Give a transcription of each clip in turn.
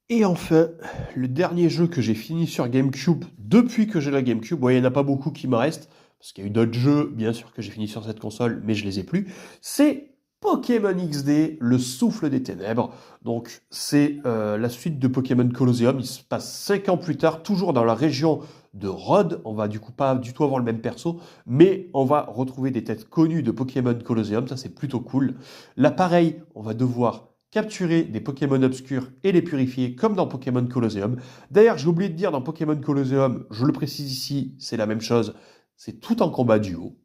Et enfin, le dernier jeu que j'ai fini sur GameCube depuis que j'ai la GameCube, il n'y en a pas beaucoup qui me restent, parce qu'il y a eu d'autres jeux, bien sûr, que j'ai fini sur cette console, mais je les ai plus, c'est Pokémon XD, le souffle des ténèbres. Donc, c'est la suite de Pokémon Colosseum. Il se passe 5 ans plus tard, toujours dans la région de Rhodes. On va du coup pas du tout avoir le même perso, mais on va retrouver des têtes connues de Pokémon Colosseum. Ça, c'est plutôt cool. Là, pareil, on va devoir capturer des Pokémon obscurs et les purifier comme dans Pokémon Colosseum. D'ailleurs, j'ai oublié de dire dans Pokémon Colosseum, je le précise ici, c'est la même chose, c'est tout en combat duo.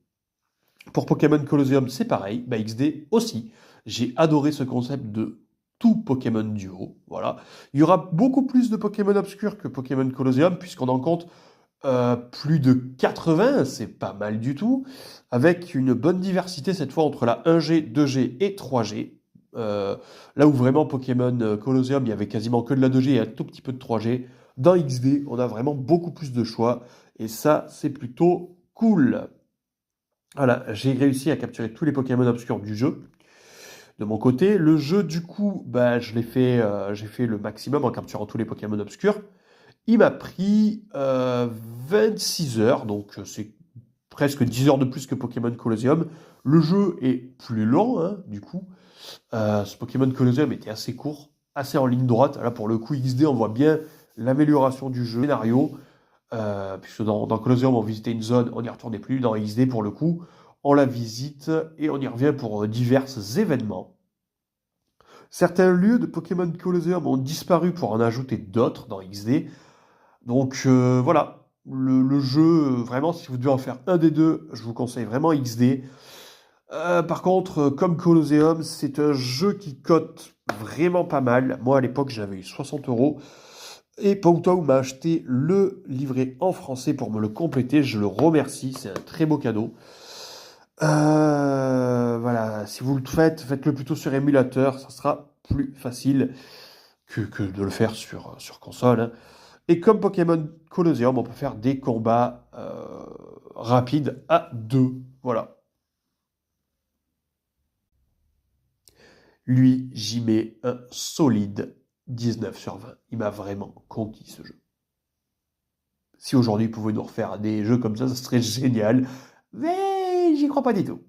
Pour Pokémon Colosseum, c'est pareil, XD aussi. J'ai adoré ce concept de tout Pokémon duo, voilà. Il y aura beaucoup plus de Pokémon obscurs que Pokémon Colosseum, puisqu'on en compte plus de 80, c'est pas mal du tout, avec une bonne diversité cette fois entre la 1G, 2G et 3G. Euh, Là où vraiment Pokémon Colosseum, il y avait quasiment que de la 2G et un tout petit peu de 3G. Dans XD, on a vraiment beaucoup plus de choix, et ça, c'est plutôt cool. Voilà, j'ai réussi à capturer tous les Pokémon obscurs du jeu. De mon côté, le jeu, du coup, je l'ai fait, j'ai fait le maximum en capturant tous les Pokémon obscurs. Il m'a pris 26 heures, donc c'est presque 10 heures de plus que Pokémon Colosseum. Le jeu est plus lent, hein, du coup. Ce Pokémon Colosseum était assez court, assez en ligne droite. Là, pour le coup, XD, on voit bien l'amélioration du jeu, scénario. Puisque dans Colosseum, on visitait une zone, on n'y retournait plus. Dans XD, pour le coup, on la visite et on y revient pour divers événements. Certains lieux de Pokémon Colosseum ont disparu pour en ajouter d'autres dans XD. Donc voilà, le jeu, vraiment, si vous devez en faire un des deux, je vous conseille vraiment XD. Par contre, comme Colosseum, c'est un jeu qui cote vraiment pas mal. Moi, à l'époque, j'avais eu 60 euros. Et Powtow m'a acheté le livret en français pour me le compléter. Je le remercie, c'est un très beau cadeau. Voilà, si vous le faites, faites-le plutôt sur émulateur, ça sera plus facile que de le faire sur console, hein. Et comme Pokémon Colosseum, on peut faire des combats rapides à deux. Voilà. Lui, j'y mets un solide 19 sur 20. Il m'a vraiment conquis ce jeu. Si aujourd'hui il pouvait nous refaire des jeux comme ça serait génial. Mais j'y crois pas du tout.